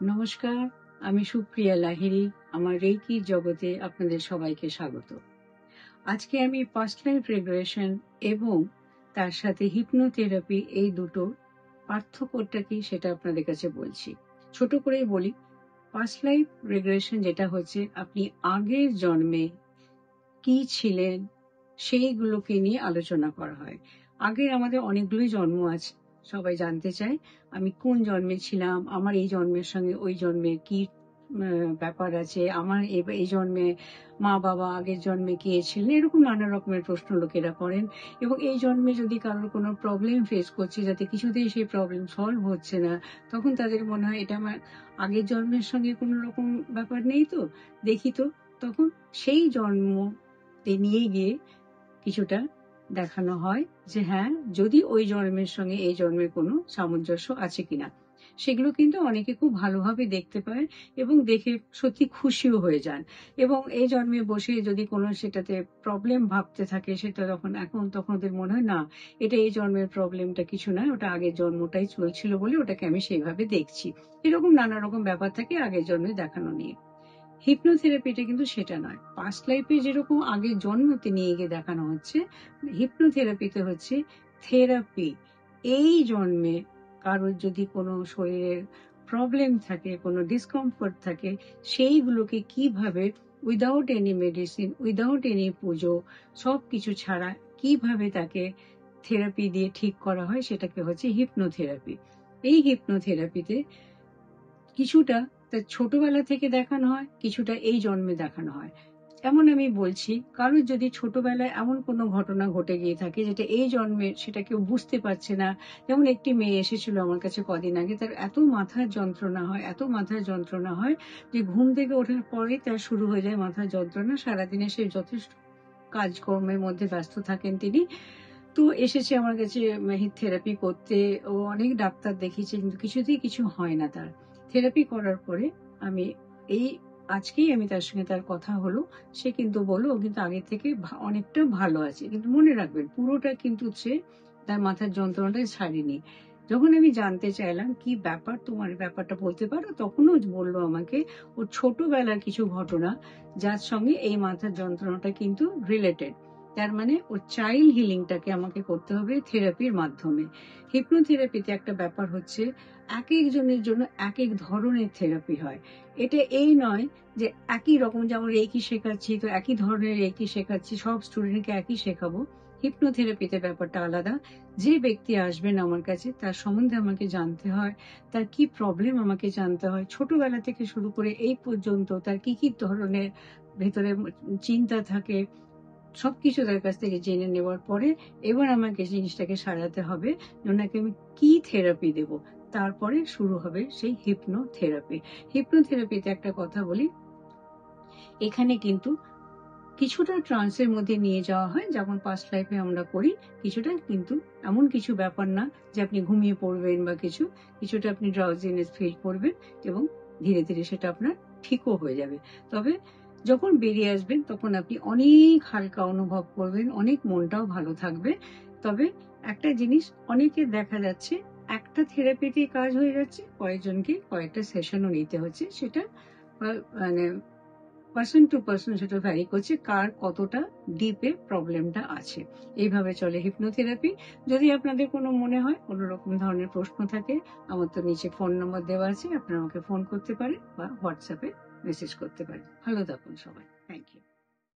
নমস্কার, আমি সুপ্রিয়া লাহিড়ী। আমার রেইকির জগতে আপনাদের সবাইকে স্বাগত। আজকে আমি পাস্ট লাইফ রিগ্রেশন এবং তার সাথে হিপনোথেরাপি এই দুটোর পার্থক্যটা কি সেটা আপনাদের কাছে বলছি। ছোট করেই বলি, পাস্ট লাইফ রিগ্রেশন যেটা হচ্ছে আপনি আগের জন্মে কি ছিলেন সেইগুলোকে নিয়ে আলোচনা করা হয়। আগের আমাদের অনেকগুলোই জন্ম আছে, সবাই জানতে চায় আমি কোন জন্মে ছিলাম, আমার এই জন্মের সঙ্গে ওই জন্মের কি ব্যাপার আছে, আমার এই জন্মে মা বাবা আগের জন্মে কে ছিলেন, এরকম নানা রকমের প্রশ্ন লোকেরা করেন। এবং এই জন্মে যদি কারোর কোনো প্রবলেম ফেস করছে, যাতে কিছুতেই সেই প্রবলেম সলভ হচ্ছে না, তখন তাদের মনে হয় এটা আমার আগের জন্মের সঙ্গে কোনো রকম ব্যাপার নেই, তো দেখি তো। তখন সেই জন্ম নিয়ে গিয়ে কিছুটা দেখানো হয় যে হ্যাঁ, যদি ওই জন্মের সঙ্গে এই জন্মের কোনো সামঞ্জস্য আছে কিনা। সেগুলো কিন্তু অনেকে খুব ভালোভাবে দেখতে পায় এবং দেখে সত্যি খুশিও হয়ে যান। এবং এই জন্মে বসে যদি কোনো সেটাতে প্রবলেম ভাবতে থাকে, সেটা তখন ওদের মনে হয় না, এটা এই জন্মের প্রবলেমটা কিছু নয়, ওটা আগের জন্মটাই চলছিল বলে ওটাকে আমি সেইভাবে দেখছি। এরকম নানা রকম ব্যাপার থাকে আগের জন্মে দেখানো নিয়ে। হিপনোথেরাপিটা কিন্তু সেটা নয়। পাস্ট লাইফে যেরকম আগের জন্মতে নিয়ে গিয়ে দেখানো হচ্ছে, হিপনোথেরাপিতে হচ্ছে থেরাপি। এই জন্মে কারোর যদি কোনো শরীরের প্রবলেম থাকে, কোনো ডিসকমফোর্ট থাকে, সেইগুলোকে কিভাবে without any medicine, without any পুজো, সব কিছু ছাড়া কিভাবে তাকে থেরাপি দিয়ে ঠিক করা হয়, সেটাকে হচ্ছে হিপনোথেরাপি। এই হিপনোথেরাপিতে কিছুটা তার ছোটবেলা থেকে দেখানো হয়, কিছুটা এই জন্মে দেখানো হয়। এমন আমি বলছি, কারোর যদি ছোটবেলায় এমন কোনো ঘটনা ঘটে গিয়ে থাকে যেটা এই জন্মের, সেটা কেউ বুঝতে পারছে না। যেমন একটি মেয়ে এসেছিল আমার কাছে কদিন আগে, তার এত মাথার যন্ত্রণা হয়, এত মাথার যন্ত্রণা হয় যে ঘুম থেকে ওঠার পরে তার শুরু হয়ে যায় মাথার যন্ত্রণা। সারাদিনে সে যথেষ্ট কাজকর্মের মধ্যে ব্যস্ত থাকেন তিনি। তো এসেছে আমার কাছে থেরাপি করতে। ও অনেক ডাক্তার দেখিয়েছে কিন্তু কিছুতেই কিছু হয় না তার। থেরাপি করার পরে আমি এই আজকেই আমি তার সঙ্গে তার কথা হলো। সে কিন্তু বলল ও কিন্তু আগের থেকে অনেকটা ভালো আছে, কিন্তু মনে রাখবেন পুরোটা কিন্তু সে তার মাথার যন্ত্রণাটা ছাড়েনি। যখন আমি জানতে চাইলাম কি ব্যাপার, তোমার ব্যাপারটা বলতে পারো, তখনও বললো আমাকে ওর ছোটবেলার কিছু ঘটনা যার সঙ্গে এই মাথার যন্ত্রণাটা কিন্তু রিলেটেড। তার মানে ওর চাইল্ড হিলিংটাকে আমাকে করতে হবে থেরাপির মাধ্যমে। হিপনোথেরাপিতে একটা ব্যাপার হচ্ছে, এক একজনের জন্য এক এক ধরনের থেরাপি হয়। এটা এই নয় যে একই রকম, যেমন রেকি শেখাচ্ছি তো একই ধরনের রেকি শেখাচ্ছি, সব স্টুডেন্টকে একই শেখাবো। হিপনোথেরাপিতে ব্যাপারটা আলাদা। যে ব্যক্তি আসবেন আমার কাছে তার সম্বন্ধে আমাকে জানতে হয়, তার কি প্রবলেম আমাকে জানতে হয়, ছোটবেলা থেকে শুরু করে এই পর্যন্ত তার কি কি ধরনের ভেতরে চিন্তা থাকে, সবকিছু তার কাছ থেকে জেনে নেওয়ার পরে এবার আমাকে জিনিসটাকে সাজাতে হবে, ওনাকে আমি কি থেরাপি দেব। তারপরে শুরু হবে সেই হিপনোথেরাপি। হিপনোথেরাপিতে একটা কথা বলি, এখানে কিন্তু কিছুটা ট্রান্সের মধ্যে নিয়ে যাওয়া হয়, যেমন পাস্ট লাইফে আমরা করি। কিছুটা কিন্তু এমন কিছু ব্যাপার না যে আপনি ঘুমিয়ে পড়বেন বা কিছু, কিছুটা আপনি ড্রাউজিনেস ফিল করবেন এবং ধীরে ধীরে সেটা আপনার ঠিকও হয়ে যাবে। তবে যখন বেরিয়ে আসবেন তখন আপনি অনেক হালকা অনুভব করবেন, অনেক মনটাও ভালো থাকবে। তবে একটা জিনিস, অনেকের দেখা যাচ্ছে একটা থেরাপিতেই কাজ হয়ে যাচ্ছে, কয়েকজনকে কয়েকটা সেশনও নিতে হচ্ছে। সেটা মানে পার্সন টু পার্সন সেটা ভ্যারি করছে, কার কতটা ডিপে প্রবলেমটা আছে। এইভাবে চলে হিপনোথেরাপি। যদি আপনাদের কোনো মনে হয় কোনো রকম ধরনের প্রশ্ন থাকে, আমার তো নিচে ফোন নম্বর দেওয়া আছে, আপনারা আমাকে ফোন করতে পারেন বা হোয়াটসঅ্যাপে মেসেজ করতে পারেন। ভালো থাকুন সবাই। Thank you.